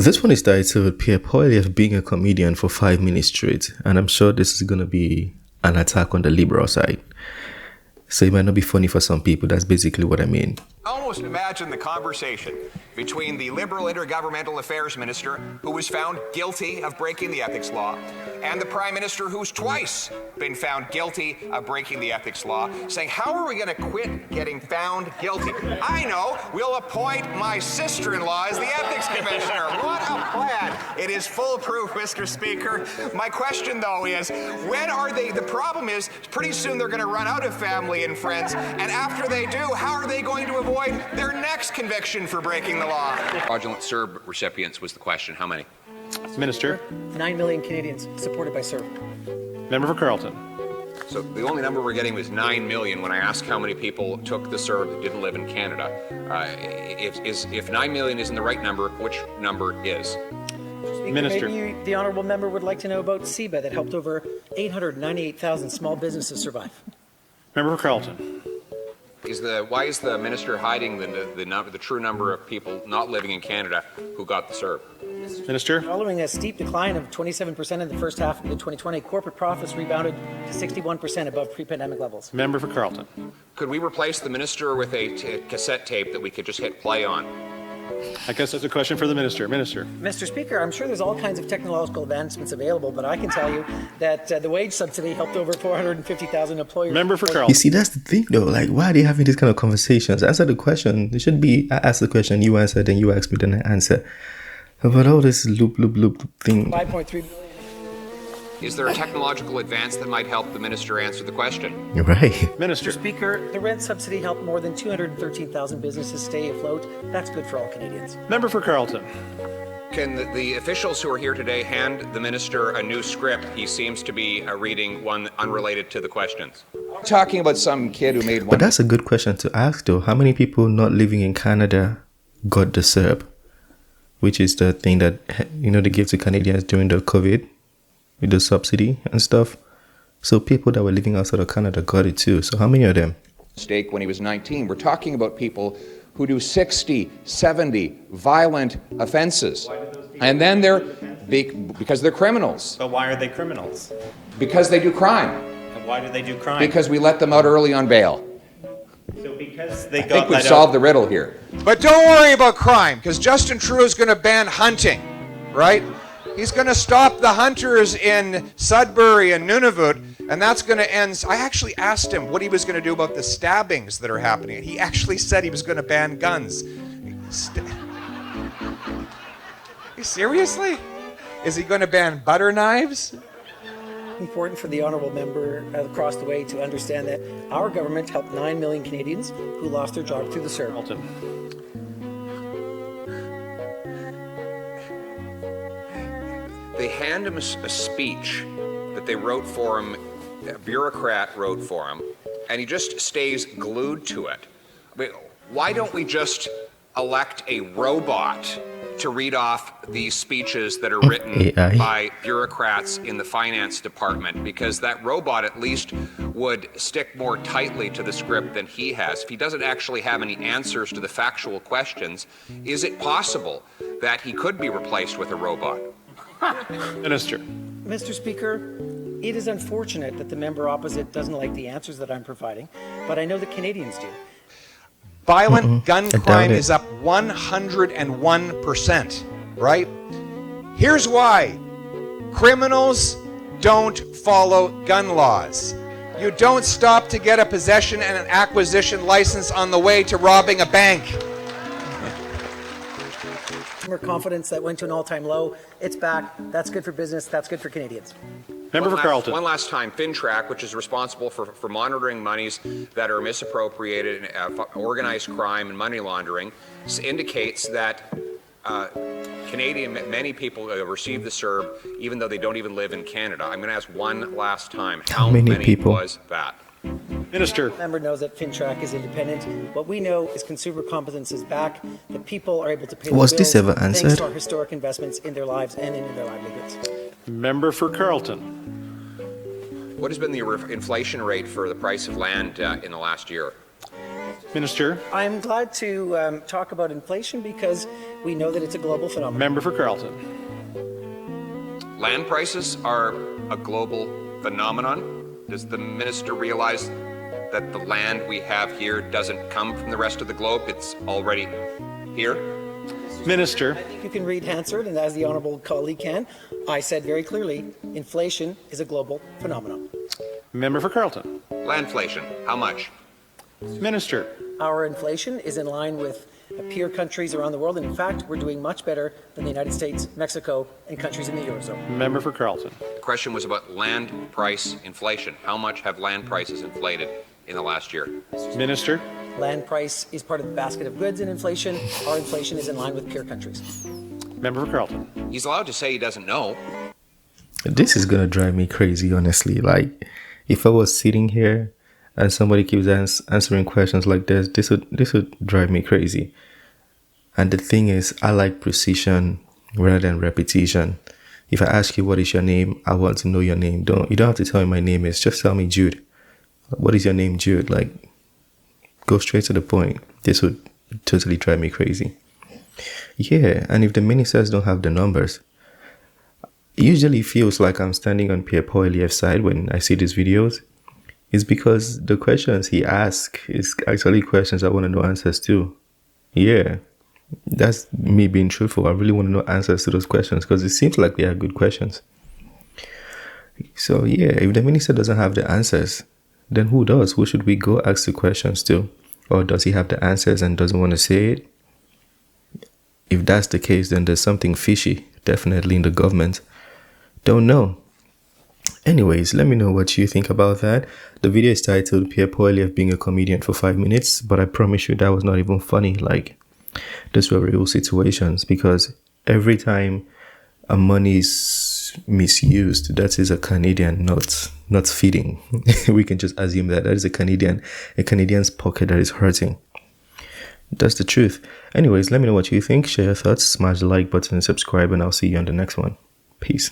This one is titled with Pierre Poilievre being a comedian for 5 minutes straight, and I'm sure this is going to be an attack on the liberal side. So it might not be funny for some people. That's basically what I mean. Almost imagine the conversation between the Liberal Intergovernmental Affairs Minister, who was found guilty of breaking the ethics law, and the Prime Minister, who's twice been found guilty of breaking the ethics law, saying, how are we going to quit getting found guilty? I know, we'll appoint my sister-in-law as the ethics commissioner. What a plan. It is foolproof, Mr. Speaker. My question, though, is when are they, the problem is pretty soon they're going to run out of family and friends, and after they do, how are they going to avoid their next conviction for breaking the law? Fraudulent CERB recipients was the question. How many? Minister. 9 million Canadians supported by CERB. Member for Carleton. So the only number we're getting was 9 million when I asked how many people took the CERB that didn't live in Canada. If 9 million isn't the right number, which number is? Speaker, Minister. maybe the honourable member would like to know about CEBA that helped over 898,000 small businesses survive. Member for Carleton. Why is the minister hiding the true number of people not living in Canada who got the CERB? Minister. Following a steep decline of 27% in the first half of the 2020, corporate profits rebounded to 61% above pre-pandemic levels. Member for Carleton. Could we replace the minister with a cassette tape that we could just hit play on? I guess that's a question for the minister. Minister. Mr. Speaker, I'm sure there's all kinds of technological advancements available, but I can tell you that the wage subsidy helped over 450,000 employers. Member for Carleton. You see, that's the thing though. Like, why are they having these kind of conversations? Answer the question. It should be, I ask the question, you answer, then you ask me, then I answer. But all this loop thing. 5.3 billion. Is there a technological advance that might help the minister answer the question? Right. Minister. Mr. Speaker, the rent subsidy helped more than 213,000 businesses stay afloat. That's good for all Canadians. Member for Carleton. Can the officials who are here today hand the minister a new script? He seems to be reading one unrelated to the questions. Talking about some kid who made one. But that's a good question to ask though. How many people not living in Canada got the CERB? Which is the thing that, you know, they gave to Canadians during the COVID with the subsidy and stuff. So people that were living outside of Canada got it too. So how many of them? Mistake when he was 19. We're talking about people who do 60, 70 violent offenses. And then because they're criminals. But why are they criminals? Because they do crime. And why do they do crime? Because we let them out early on bail. So because they I got think we've let solved out. the riddle here. But don't worry about crime, because Justin Trudeau's going to ban hunting, right? He's going to stop the hunters in Sudbury and Nunavut, and that's going to end. I actually asked him what he was going to do about the stabbings that are happening. He actually said he was going to ban guns. Seriously? Is he going to ban butter knives? Important for the honourable member across the way to understand that our government helped 9 million Canadians who lost their job through the CERB. Carleton. They hand him a speech that they wrote for him, a bureaucrat wrote for him, and he just stays glued to it. I mean, why don't we just elect a robot to read off these speeches that are written AI. by bureaucrats in the finance department? Because that robot at least would stick more tightly to the script than he has. If he doesn't actually have any answers to the factual questions, is it possible that he could be replaced with a robot? Minister. Mr. Speaker, it is unfortunate that the member opposite doesn't like the answers that I'm providing, but I know the Canadians do. Violent gun doubt crime it. is up 101%, right? Here's why. Criminals don't follow gun laws. You don't stop to get a possession and an acquisition license on the way to robbing a bank. Consumer confidence that went to an all-time low. It's back. That's good for business. That's good for Canadians. Member for Carleton. One last time, FinTrack, which is responsible for monitoring monies that are misappropriated in organized crime and money laundering, indicates that many people receive the CERB even though they don't even live in Canada. I'm going to ask one last time, how many people was that? Minister. The member knows that FinTrack is independent. What we know is consumer confidence is back. The people are able to pay their Was bills this ever thanks answered? to our historic investments in their lives and in their livelihoods. Member for Carleton. What has been the inflation rate for the price of land in the last year? Minister. I'm glad to talk about inflation because we know that it's a global phenomenon. Member for Carleton. Land prices are a global phenomenon. Does the minister realize that the land we have here doesn't come from the rest of the globe? It's already here. Minister. You can read Hansard, and as the honourable colleague can, I said very clearly, inflation is a global phenomenon. Member for Carleton. Landflation, how much? Minister. Our inflation is in line with peer countries around the world, and in fact, we're doing much better than the United States, Mexico, and countries in the Eurozone. Member for Carleton. The question was about land price inflation. How much have land prices inflated in the last year? Minister. Land price is part of the basket of goods in inflation. Our inflation is in line with peer countries. Member for Carleton. He's allowed to say he doesn't know. This is gonna drive me crazy, honestly. Like, if I was sitting here and somebody keeps answering questions like this would drive me crazy. And the thing is, I like precision rather than repetition. If I ask you what is your name, I want to know your name. You don't have to tell me my name is. Just tell me Jude. What is your name, Jude? Like, go straight to the point. This would totally drive me crazy. Yeah, and if the ministers don't have the numbers, it usually feels like I'm standing on Pierre Poilievre's side when I see these videos. It's because the questions he asks is actually questions I want to know answers to. Yeah, that's me being truthful. I really want to know answers to those questions because it seems like they are good questions. So yeah, if the minister doesn't have the answers, then who does? Who should we go ask the questions to? Or does he have the answers and doesn't want to say it? If that's the case, then there's something fishy, definitely in the government. Don't know. Anyways, let me know what you think about that. The video is titled Pierre Poilievre being a comedian for 5 minutes, but I promise you that was not even funny. Like, those were real situations, because every time a money is misused, that is a Canadian not feeding. We can just assume that is a Canadian's pocket that is hurting. That's the truth. Anyways, let me know what you think. Share your thoughts, smash the like button and subscribe, and I'll see you on the next one. Peace.